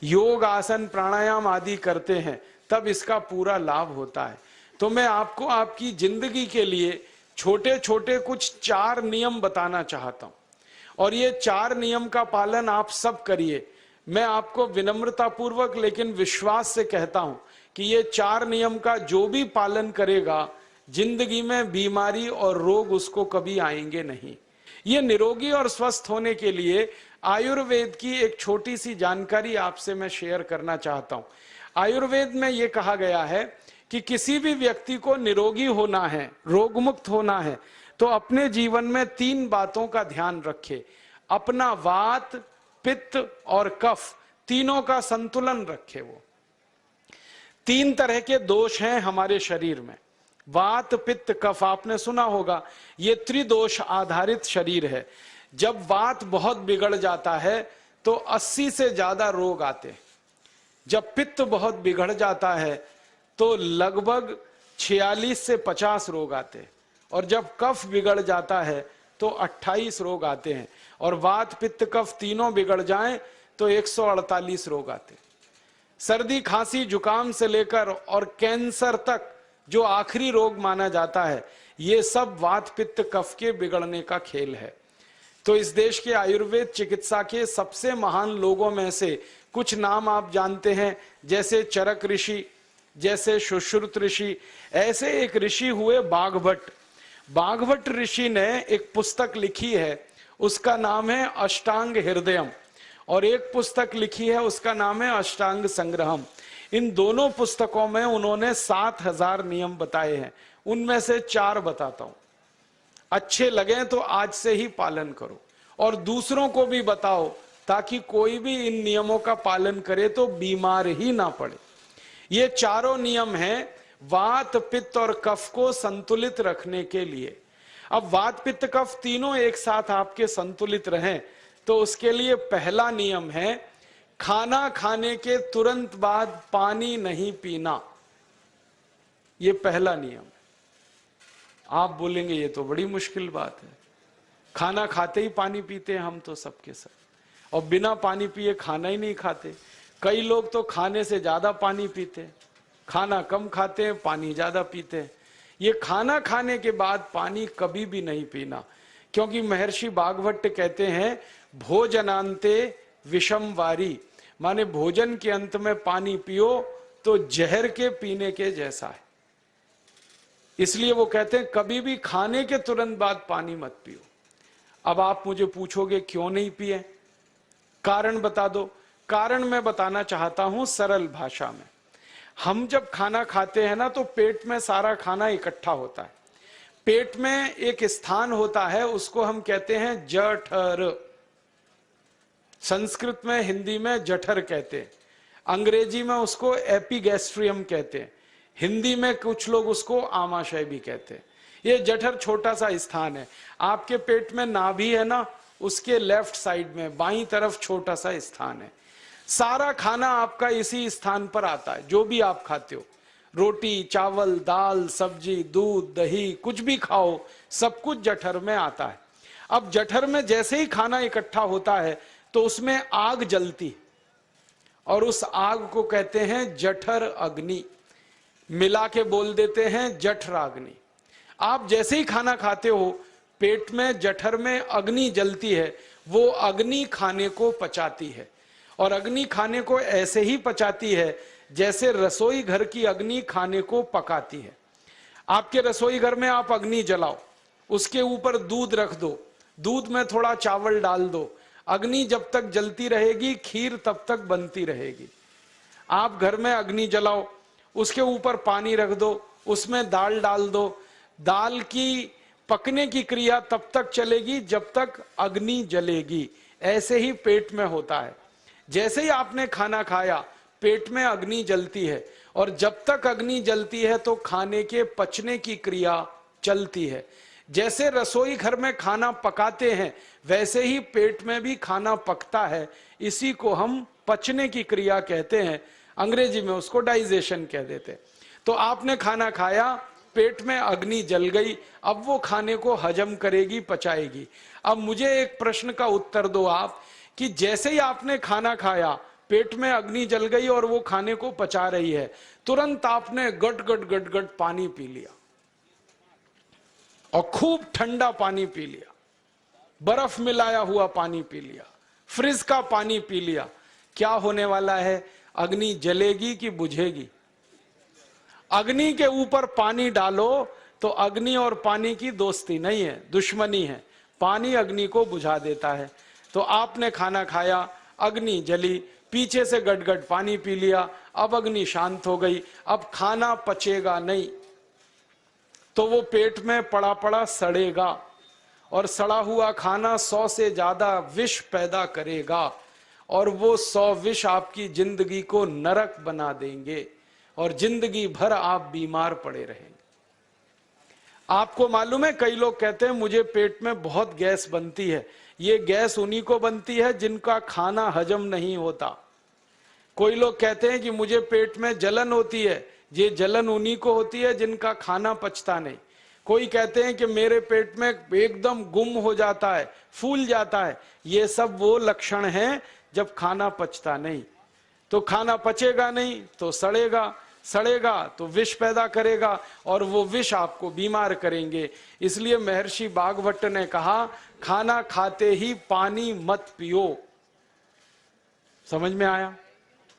योग आसन प्राणायाम आदि करते हैं, तब इसका पूरा लाभ होता है। तो मैं आपको आपकी जिंदगी के लिए छोटे छोटे कुछ 4 नियम बताना चाहता हूं, और ये 4 नियम का पालन आप सब करिए। मैं आपको विनम्रता पूर्वक लेकिन विश्वास से कहता हूं कि ये 4 नियम का जो भी पालन करेगा, जिंदगी में बीमारी और रोग उसको कभी आएंगे नहीं। ये निरोगी और स्वस्थ होने के लिए आयुर्वेद की एक छोटी सी जानकारी आपसे मैं शेयर करना चाहता हूं। आयुर्वेद में ये कहा गया है कि किसी भी व्यक्ति को निरोगी होना है, रोग मुक्त होना है, तो अपने जीवन में 3 बातों का ध्यान रखे। अपना वात, पित्त और कफ तीनों का संतुलन रखे। वो 3 तरह के दोष हैं हमारे शरीर में, वात, पित्त, कफ। आपने सुना होगा, ये त्रिदोष आधारित शरीर है। जब वात बहुत बिगड़ जाता है तो 80 से ज्यादा रोग आते हैं। जब पित्त बहुत बिगड़ जाता है तो लगभग 46 से 50 रोग आते हैं, और जब कफ बिगड़ जाता है तो 28 रोग आते हैं, और वात, पित्त, कफ तीनों बिगड़ जाएं तो 148 रोग आते हैं। सर्दी, खांसी, जुकाम से लेकर और कैंसर तक जो आखिरी रोग माना जाता है, ये सब वात, पित्त, कफ के बिगड़ने का खेल है। तो इस देश के आयुर्वेद चिकित्सा के सबसे महान लोगों में से कुछ नाम आप जानते हैं, जैसे चरक ऋषि, जैसे सुश्रुत ऋषि। ऐसे एक ऋषि हुए बाघभट्ट। बाघभट्ट ऋषि ने एक पुस्तक लिखी है, उसका नाम है अष्टांग हृदयम, और एक पुस्तक लिखी है उसका नाम है अष्टांग संग्रहम। इन दोनों पुस्तकों में उन्होंने 7000 नियम बताए हैं। उनमें से 4 बताता हूं, अच्छे लगे तो आज से ही पालन करो और दूसरों को भी बताओ, ताकि कोई भी इन नियमों का पालन करे तो बीमार ही ना पड़े। ये चारों नियम हैं वात, पित्त और कफ को संतुलित रखने के लिए। अब वात, पित्त, कफ तीनों एक साथ आपके संतुलित रहें, तो उसके लिए पहला नियम है खाना खाने के तुरंत बाद पानी नहीं पीना। ये पहला नियम है। आप बोलेंगे ये तो बड़ी मुश्किल बात है, खाना खाते ही पानी पीते हैं हम तो सबके सब, और बिना पानी पिए खाना ही नहीं खाते। कई लोग तो खाने से ज्यादा पानी पीते हैं, खाना कम खाते हैं, पानी ज्यादा पीते हैं। ये खाना खाने के बाद पानी कभी भी नहीं पीना, क्योंकि महर्षि बाघभट्ट कहते हैं भोजनांते विषम वारी, माने भोजन के अंत में पानी पियो तो जहर के पीने के जैसा है। इसलिए वो कहते हैं कभी भी खाने के तुरंत बाद पानी मत पियो। अब आप मुझे पूछोगे क्यों नहीं पिए, कारण बता दो। कारण मैं बताना चाहता हूं सरल भाषा में। हम जब खाना खाते हैं ना, तो पेट में सारा खाना इकट्ठा होता है। पेट में एक स्थान होता है, उसको हम कहते हैं जठर। संस्कृत में, हिंदी में जठर कहते हैं, अंग्रेजी में उसको एपिगैस्ट्रियम कहते हैं, हिंदी में कुछ लोग उसको आमाशय भी कहते हैं। ये जठर छोटा सा स्थान है। आपके पेट में नाभि है ना, उसके लेफ्ट साइड में बाईं तरफ छोटा सा स्थान है। सारा खाना आपका इसी स्थान पर आता है। जो भी आप खाते हो, रोटी, चावल, दाल, सब्जी, दूध, दही, कुछ भी खाओ, सब कुछ जठर में आता है। अब जठर में जैसे ही खाना इकट्ठा होता है तो उसमें आग जलती, और उस आग को कहते हैं जठर अग्नि। मिला के बोल देते हैं जठराग्नि। आप जैसे ही खाना खाते हो, पेट में जठर में अग्नि जलती है। वो अग्नि खाने को पचाती है, और अग्नि खाने को ऐसे ही पचाती है जैसे रसोई घर की अग्नि खाने को पकाती है। आपके रसोई घर में आप अग्नि जलाओ, उसके ऊपर दूध रख दो, दूध में थोड़ा चावल डाल दो, अग्नि जब तक जलती रहेगी खीर तब तक बनती रहेगी। आप घर में अग्नि जलाओ, उसके ऊपर पानी रख दो, उसमें दाल डाल दो, दाल की पकने की क्रिया तब तक चलेगी जब तक अग्नि जलेगी। ऐसे ही पेट में होता है। जैसे ही आपने खाना खाया, पेट में अग्नि जलती है, और जब तक अग्नि जलती है तो खाने के पचने की क्रिया चलती है। जैसे रसोई घर में खाना पकाते हैं, वैसे ही पेट में भी खाना पकता है। इसी को हम पचने की क्रिया कहते हैं, अंग्रेजी में उसको डाइजेशन कह देते हैं। तो आपने खाना खाया, पेट में अग्नि जल गई, अब वो खाने को हजम करेगी, पचाएगी। अब मुझे एक प्रश्न का उत्तर दो आप, कि जैसे ही आपने खाना खाया, पेट में अग्नि जल गई और वो खाने को पचा रही है, तुरंत आपने गट गट गट गट पानी पी लिया और खूब ठंडा पानी पी लिया, बर्फ मिलाया हुआ पानी पी लिया, फ्रिज का पानी पी लिया, क्या होने वाला है? अग्नि जलेगी कि बुझेगी? अग्नि के ऊपर पानी डालो तो अग्नि और पानी की दोस्ती नहीं है, दुश्मनी है। पानी अग्नि को बुझा देता है। तो आपने खाना खाया, अग्नि जली, पीछे से गटगट पानी पी लिया, अब अग्नि शांत हो गई, अब खाना पचेगा नहीं, तो वो पेट में पड़ा पड़ा सड़ेगा और सड़ा हुआ खाना 100 से ज्यादा विष पैदा करेगा और वो 100 विष आपकी जिंदगी को नरक बना देंगे और जिंदगी भर आप बीमार पड़े रहेंगे। आपको मालूम है, कई लोग कहते हैं मुझे पेट में बहुत गैस बनती है। ये गैस उन्हीं को बनती है जिनका खाना हजम नहीं होता। कोई लोग कहते हैं कि मुझे पेट में जलन होती है, ये जलन उन्हीं को होती है जिनका खाना पचता नहीं। कोई कहते हैं कि मेरे पेट में एकदम गुम हो जाता है, फूल जाता है, ये सब वो लक्षण हैं जब खाना पचता नहीं। तो खाना पचेगा नहीं तो सड़ेगा, सड़ेगा तो विष पैदा करेगा और वो विष आपको बीमार करेंगे। इसलिए महर्षि भागवत ने कहा, खाना खाते ही पानी मत पियो। समझ में आया?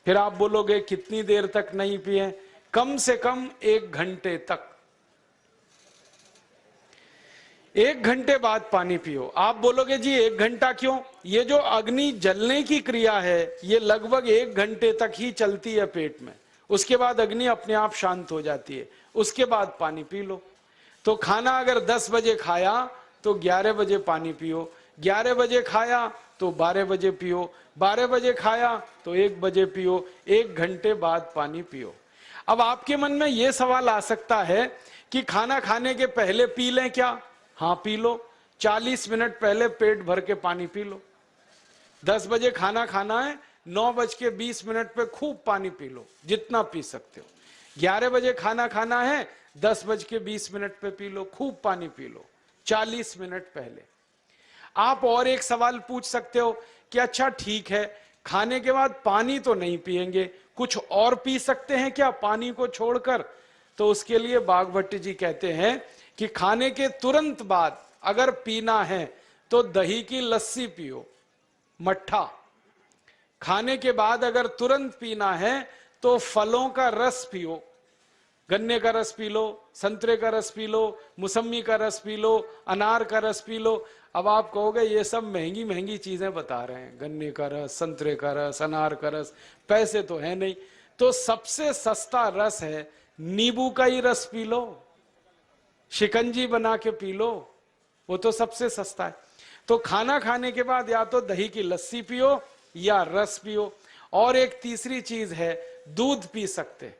फिर आप बोलोगे कितनी देर तक नहीं पिए? कम से कम 1 घंटे तक। 1 घंटे बाद पानी पियो। आप बोलोगे जी 1 घंटा क्यों? ये जो अग्नि जलने की क्रिया है ये लगभग 1 घंटे तक ही चलती है पेट में, उसके बाद अग्नि अपने आप शांत हो जाती है, उसके बाद पानी पी लो। तो खाना अगर 10 बजे खाया तो 11 बजे पानी पियो, 11 बजे खाया तो 12 बजे पियो, 12 बजे खाया तो 1 बजे पियो, 1 घंटे बाद पानी पियो। अब आपके मन में यह सवाल आ सकता है कि खाना खाने के पहले पी लें क्या? हाँ पी लो, 40 मिनट पहले पेट भर के पानी पी लो। 10 बजे खाना खाना है, 9:20 पे खूब पानी पी लो, जितना पी सकते हो। 11 बजे खाना खाना है, 10:20 पे पी लो, खूब पानी पी लो, 40 मिनट पहले। आप और एक सवाल पूछ सकते हो कि अच्छा ठीक है, खाने के बाद पानी तो नहीं पिएंगे, कुछ और पी सकते हैं क्या पानी को छोड़कर? तो उसके लिए भागवत जी कहते हैं कि खाने के तुरंत बाद अगर पीना है तो दही की लस्सी पियो, मट्ठा। खाने के बाद अगर तुरंत पीना है तो फलों का रस पियो, गन्ने का रस पी लो, संतरे का रस पी लो, मौसमी का रस पी लो, अनार का रस पी लो। अब आप कहोगे ये सब महंगी महंगी चीजें बता रहे हैं, गन्ने का रस, संतरे का रस, अनार का रस, पैसे तो है नहीं। तो सबसे सस्ता रस है नींबू का ही रस पी लो, शिकंजी बना के पी लो, वो तो सबसे सस्ता है। तो खाना खाने के बाद या तो दही की लस्सी पियो या रस पियो। और एक तीसरी चीज है, दूध पी सकते।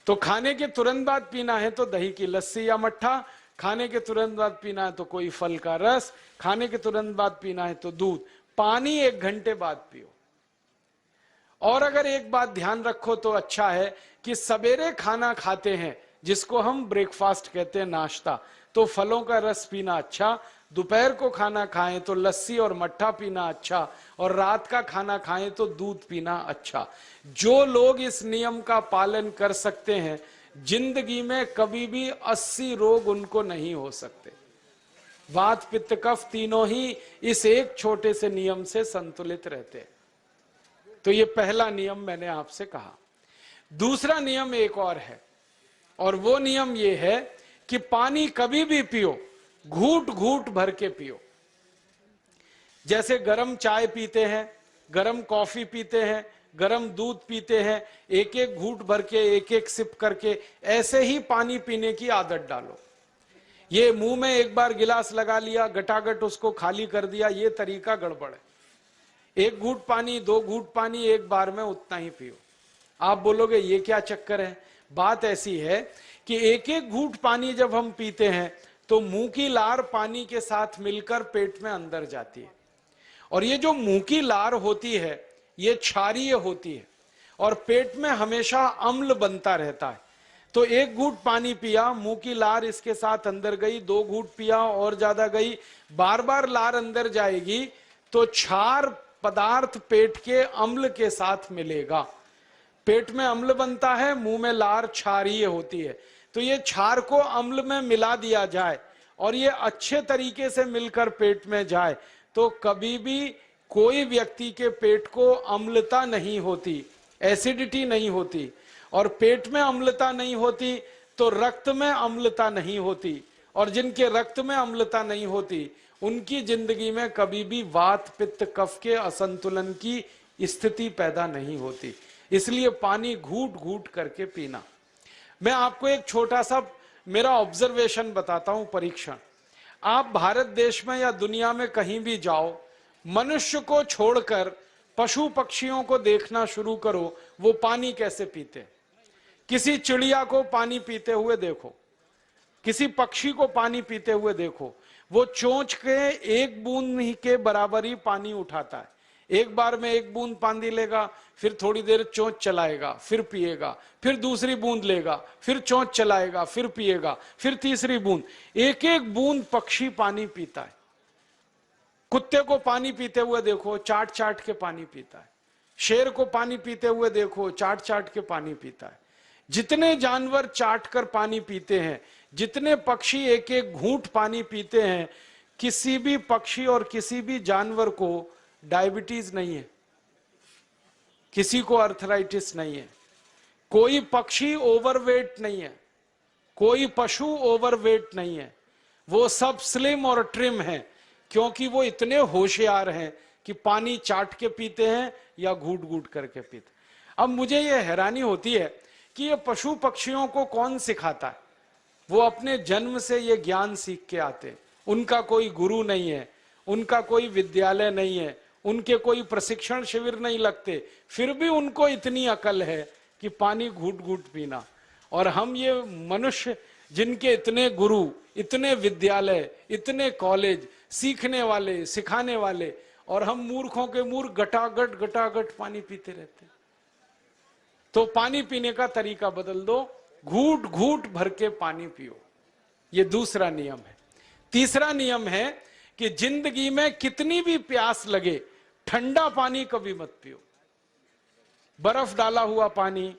तो खाने के तुरंत बाद पीना है तो दही की लस्सी या मट्ठा, खाने के तुरंत बाद पीना है तो कोई फल का रस, खाने के तुरंत बाद पीना है तो दूध। पानी 1 घंटे बाद पियो। और अगर एक बात ध्यान रखो तो अच्छा है कि सवेरे खाना खाते हैं जिसको हम ब्रेकफास्ट कहते हैं, नाश्ता, तो फलों का रस पीना अच्छा, दोपहर को खाना खाएं तो लस्सी और मट्ठा पीना अच्छा, और रात का खाना खाएं तो दूध पीना अच्छा। जो लोग इस नियम का पालन कर सकते हैं जिंदगी में कभी भी 80 रोग उनको नहीं हो सकते। वात पित्त कफ तीनों ही इस एक छोटे से नियम से संतुलित रहते हैं। तो ये पहला नियम मैंने आपसे कहा। दूसरा नियम एक और है, और वो नियम ये है कि पानी कभी भी पियो, घूट घूट भर के पियो। जैसे गरम चाय पीते हैं, गरम कॉफी पीते हैं, गरम दूध पीते हैं, एक एक घूट भर के, एक एक सिप करके, ऐसे ही पानी पीने की आदत डालो। ये मुंह में एक बार गिलास लगा लिया, गटागट उसको खाली कर दिया, ये तरीका गड़बड़ है। 1 घूट पानी, 2 घूट पानी एक बार में उतना ही पियो। आप बोलोगे ये क्या चक्कर है? बात ऐसी है कि एक एक घूट पानी जब हम पीते हैं तो मुंह की लार पानी के साथ मिलकर पेट में अंदर जाती है, और ये जो मुंह की लार होती है ये क्षारीय होती है और पेट में हमेशा अम्ल बनता रहता है। तो 1 घूट पानी पिया, मुंह की लार इसके साथ अंदर गई, 2 घूट पिया और ज्यादा गई, बार बार लार अंदर जाएगी तो क्षार पदार्थ पेट के अम्ल के साथ मिलेगा। पेट में अम्ल बनता है, मुंह में लार क्षारीय होती है, तो ये क्षार को अम्ल में मिला दिया जाए और ये अच्छे तरीके से मिलकर पेट में जाए तो कभी भी कोई व्यक्ति के पेट को अम्लता नहीं होती, एसिडिटी नहीं होती। और पेट में अम्लता नहीं होती तो रक्त में अम्लता नहीं होती, और जिनके रक्त में अम्लता नहीं होती उनकी जिंदगी में कभी भी वात पित्त कफ के असंतुलन की स्थिति पैदा नहीं होती। इसलिए पानी घूट घूट करके पीना। मैं आपको एक छोटा सा मेरा ऑब्जर्वेशन बताता हूं, परीक्षण। आप भारत देश में या दुनिया में कहीं भी जाओ, मनुष्य को छोड़कर पशु पक्षियों को देखना शुरू करो, वो पानी कैसे पीते। किसी चिड़िया को पानी पीते हुए देखो, किसी पक्षी को पानी पीते हुए देखो, वो चोंच के एक बूंद ही के बराबर ही पानी उठाता है। एक बार में एक बूंद पानी लेगा, फिर थोड़ी देर चोंच चलाएगा, फिर पिएगा, फिर दूसरी बूंद लेगा, फिर चोंच चलाएगा, फिर पिएगा, फिर तीसरी बूंद। एक एक बूंद पक्षी पानी पीता है। कुत्ते को पानी पीते हुए देखो, चाट चाट के पानी पीता है। शेर को पानी पीते हुए देखो, चाट चाट के पानी पीता है। जितने जानवर चाट कर पानी पीते हैं, जितने पक्षी एक एक घूंट पानी पीते हैं, किसी भी पक्षी और किसी भी जानवर को डायबिटीज नहीं है, किसी को अर्थराइटिस नहीं है, कोई पक्षी ओवरवेट नहीं है, कोई पशु ओवरवेट नहीं है। वो सब स्लिम और ट्रिम हैं, क्योंकि वो इतने होशियार हैं कि पानी चाट के पीते हैं या घूट घूट करके पीते। अब मुझे ये हैरानी होती है कि ये पशु पक्षियों को कौन सिखाता है। वो अपने जन्म से ये ज्ञान सीख के आते हैं। उनका कोई गुरु नहीं है, उनका कोई विद्यालय नहीं है, उनके कोई प्रशिक्षण शिविर नहीं लगते, फिर भी उनको इतनी अकल है कि पानी घूट घूट पीना। और हम ये मनुष्य जिनके इतने गुरु, इतने विद्यालय, इतने कॉलेज, सीखने वाले, सिखाने वाले, और हम मूर्खों के मूर्ख गटागट गटागट पानी पीते रहते। तो पानी पीने का तरीका बदल दो, घूट घूट भर के पानी पियो। ये दूसरा नियम है। तीसरा नियम है कि जिंदगी में कितनी भी प्यास लगे, ठंडा पानी कभी मत पियो। बर्फ डाला हुआ पानी,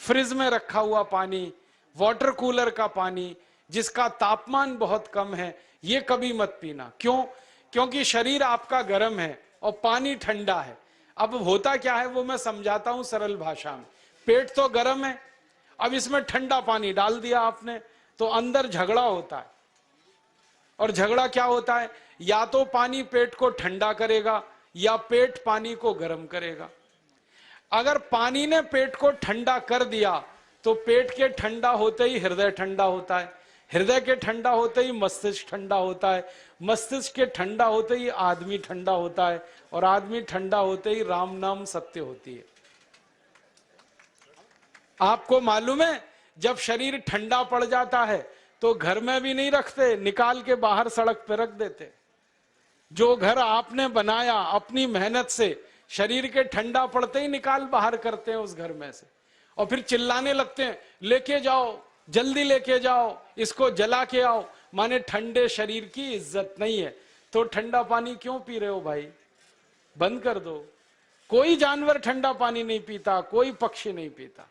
फ्रिज में रखा हुआ पानी, वाटर कूलर का पानी जिसका तापमान बहुत कम है, ये कभी मत पीना। क्यों? क्योंकि शरीर आपका गर्म है और पानी ठंडा है। अब होता क्या है वो मैं समझाता हूं सरल भाषा में। पेट तो गर्म है, अब इसमें ठंडा पानी डाल दिया आपने, तो अंदर झगड़ा होता है। और झगड़ा क्या होता है? या तो पानी पेट को ठंडा करेगा या पेट पानी को गर्म करेगा। अगर पानी ने पेट को ठंडा कर दिया तो पेट के ठंडा होते ही हृदय ठंडा होता है, हृदय के ठंडा होते ही मस्तिष्क ठंडा होता है, मस्तिष्क के ठंडा होते ही आदमी ठंडा होता है, और आदमी ठंडा होते ही राम नाम सत्य होती है। आपको मालूम है, जब शरीर ठंडा पड़ जाता है तो घर में भी नहीं रखते, निकाल के बाहर सड़क पे रख देते। जो घर आपने बनाया अपनी मेहनत से, शरीर के ठंडा पड़ते ही निकाल बाहर करते हैं उस घर में से, और फिर चिल्लाने लगते हैं, लेके जाओ, जल्दी लेके जाओ, इसको जला के आओ। माने ठंडे शरीर की इज्जत नहीं है। तो ठंडा पानी क्यों पी रहे हो भाई? बंद कर दो। कोई जानवर ठंडा पानी नहीं पीता, कोई पक्षी नहीं पीता।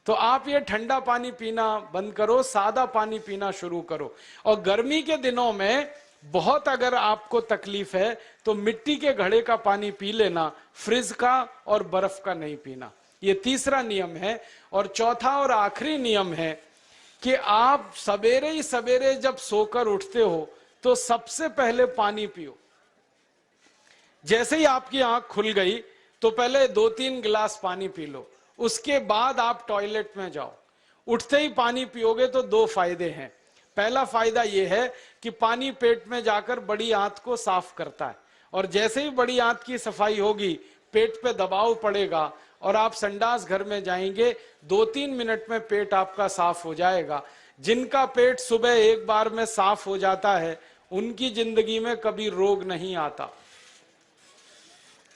तो आप ये ठंडा पानी पीना बंद करो, सादा पानी पीना शुरू करो। और गर्मी के दिनों में बहुत अगर आपको तकलीफ है तो मिट्टी के घड़े का पानी पी लेना, फ्रिज का और बर्फ का नहीं पीना। ये तीसरा नियम है। और चौथा और आखिरी नियम है कि आप सवेरे ही सवेरे जब सोकर उठते हो तो सबसे पहले पानी पियो। जैसे ही आपकी आंख खुल गई तो पहले 2-3 गिलास पानी पी लो, उसके बाद आप टॉयलेट में जाओ। उठते ही पानी पियोगे तो 2 फायदे हैं। पहला फायदा यह है कि पानी पेट में जाकर बड़ी आंत को साफ करता है, और जैसे ही बड़ी आंत की सफाई होगी पेट पे दबाव पड़ेगा और आप संडास घर में जाएंगे, 2-3 मिनट में पेट आपका साफ हो जाएगा। जिनका पेट सुबह एक बार में साफ हो जाता है उनकी जिंदगी में कभी रोग नहीं आता।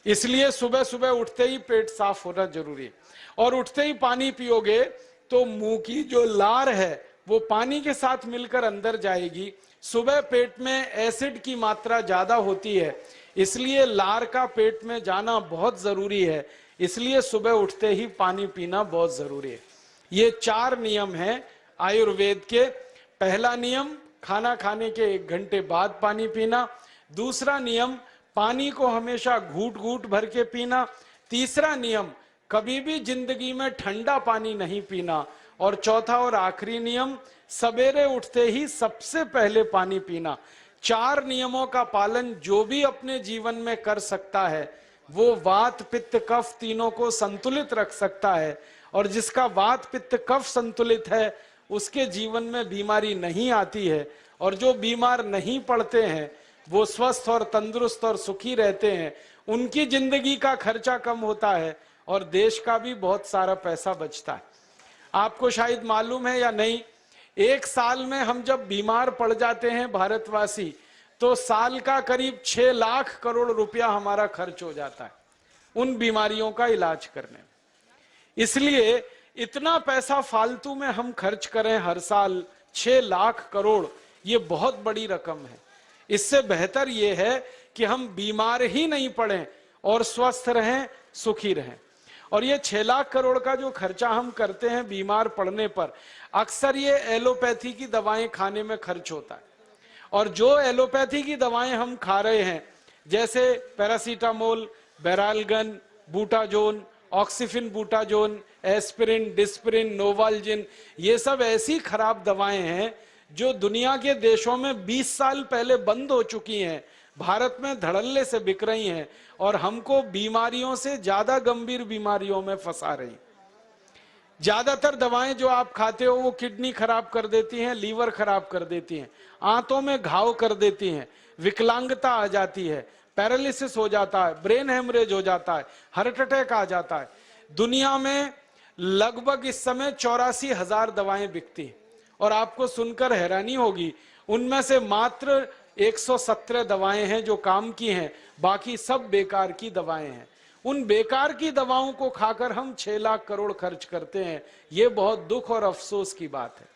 इसलिए सुबह सुबह उठते ही पेट साफ होना जरूरी है। और उठते ही पानी पियोगे तो मुंह की जो लार है वो पानी के साथ मिलकर अंदर जाएगी। सुबह पेट में एसिड की मात्रा ज्यादा होती है, इसलिए लार का पेट में जाना बहुत जरूरी है। इसलिए सुबह उठते ही पानी पीना बहुत जरूरी है। ये 4 नियम हैं आयुर्वेद के। पहला नियम, खाना खाने के 1 घंटे बाद पानी पीना। दूसरा नियम, पानी को हमेशा घूट घूट भर के पीना। तीसरा नियम, कभी भी जिंदगी में ठंडा पानी नहीं पीना। और चौथा और आखिरी नियम, सवेरे उठते ही सबसे पहले पानी पीना। 4 नियमों का पालन जो भी अपने जीवन में कर सकता है वो वात पित्त कफ तीनों को संतुलित रख सकता है। और जिसका वात पित्त कफ संतुलित है उसके जीवन में बीमारी नहीं आती है। और जो बीमार नहीं पड़ते हैं वो स्वस्थ और तंदुरुस्त और सुखी रहते हैं। उनकी जिंदगी का खर्चा कम होता है और देश का भी बहुत सारा पैसा बचता है। आपको शायद मालूम है या नहीं, 1 साल में हम जब बीमार पड़ जाते हैं भारतवासी, तो साल का करीब 6 लाख करोड़ रुपया हमारा खर्च हो जाता है उन बीमारियों का इलाज करने में। इसलिए इतना पैसा फालतू में हम खर्च करें हर साल 6 लाख करोड़, ये बहुत बड़ी रकम है। इससे बेहतर ये है कि हम बीमार ही नहीं पड़ें और स्वस्थ रहें, सुखी रहें। और ये 6 लाख करोड़ का जो खर्चा हम करते हैं बीमार पड़ने पर, अक्सर ये एलोपैथी की दवाएं खाने में खर्च होता है। और जो एलोपैथी की दवाएं हम खा रहे हैं, जैसे paracetamol, Baralgan, Butazone, oxyphenbutazone, aspirin, Disprin, Novalgin, ये सब ऐसी खराब दवाएं हैं जो दुनिया के देशों में 20 साल पहले बंद हो चुकी हैं, भारत में धड़ल्ले से बिक रही हैं और हमको बीमारियों से ज्यादा गंभीर बीमारियों में फंसा रही। ज्यादातर दवाएं जो आप खाते हो वो किडनी खराब कर देती हैं, लीवर खराब कर देती हैं, आंतों में घाव कर देती हैं, विकलांगता आ जाती है, पैरालिसिस हो जाता है, ब्रेन हेमरेज हो जाता है, हार्ट अटैक आ जाता है। दुनिया में लगभग इस समय 84,000 दवाएं बिकती हैं। और आपको सुनकर हैरानी होगी, उनमें से मात्र 117 दवाएं हैं जो काम की हैं, बाकी सब बेकार की दवाएं हैं। उन बेकार की दवाओं को खाकर हम 6 लाख करोड़ खर्च करते हैं। ये बहुत दुख और अफसोस की बात है।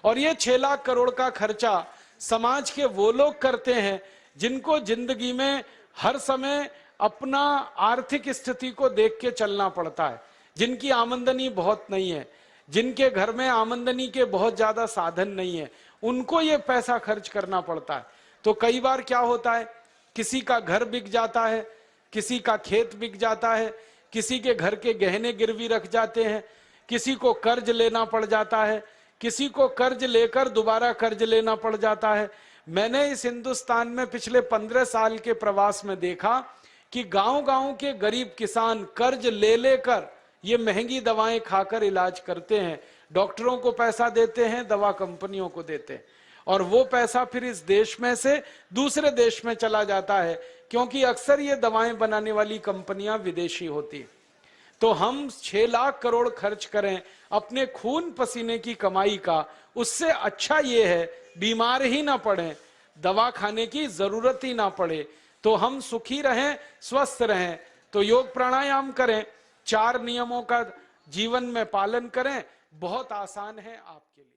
और ये 6 लाख करोड़ का खर्चा समाज के वो लोग करते हैं जिनको जिंदगी में हर समय अपना आर्थिक स्थिति को देख के चलना पड़ता है, जिनकी आमदनी बहुत नहीं है, जिनके घर में आमदनी के बहुत ज्यादा साधन नहीं है, उनको ये पैसा खर्च करना पड़ता है। तो कई बार क्या होता है, किसी का घर बिक जाता है, किसी का खेत बिक जाता है, किसी के घर के गहने गिरवी रख जाते हैं, किसी को कर्ज लेना पड़ जाता है, किसी को कर्ज लेकर दोबारा कर्ज लेना पड़ जाता है। मैंने इस हिंदुस्तान में पिछले 15 साल के प्रवास में देखा कि गांव-गांव के गरीब किसान कर्ज ले लेकर ये महंगी दवाएं खाकर इलाज करते हैं, डॉक्टरों को पैसा देते हैं, दवा कंपनियों को देते हैं, और वो पैसा फिर इस देश में से दूसरे देश में चला जाता है, क्योंकि अक्सर ये दवाएं बनाने वाली कंपनियां विदेशी होती हैं। तो हम 6 लाख करोड़ खर्च करें अपने खून पसीने की कमाई का, उससे अच्छा ये है बीमार ही ना पड़े, दवा खाने की जरूरत ही ना पड़े, तो हम सुखी रहें, स्वस्थ रहें। तो योग प्राणायाम करें, 4 नियमों का जीवन में पालन करें, बहुत आसान है आपके लिए।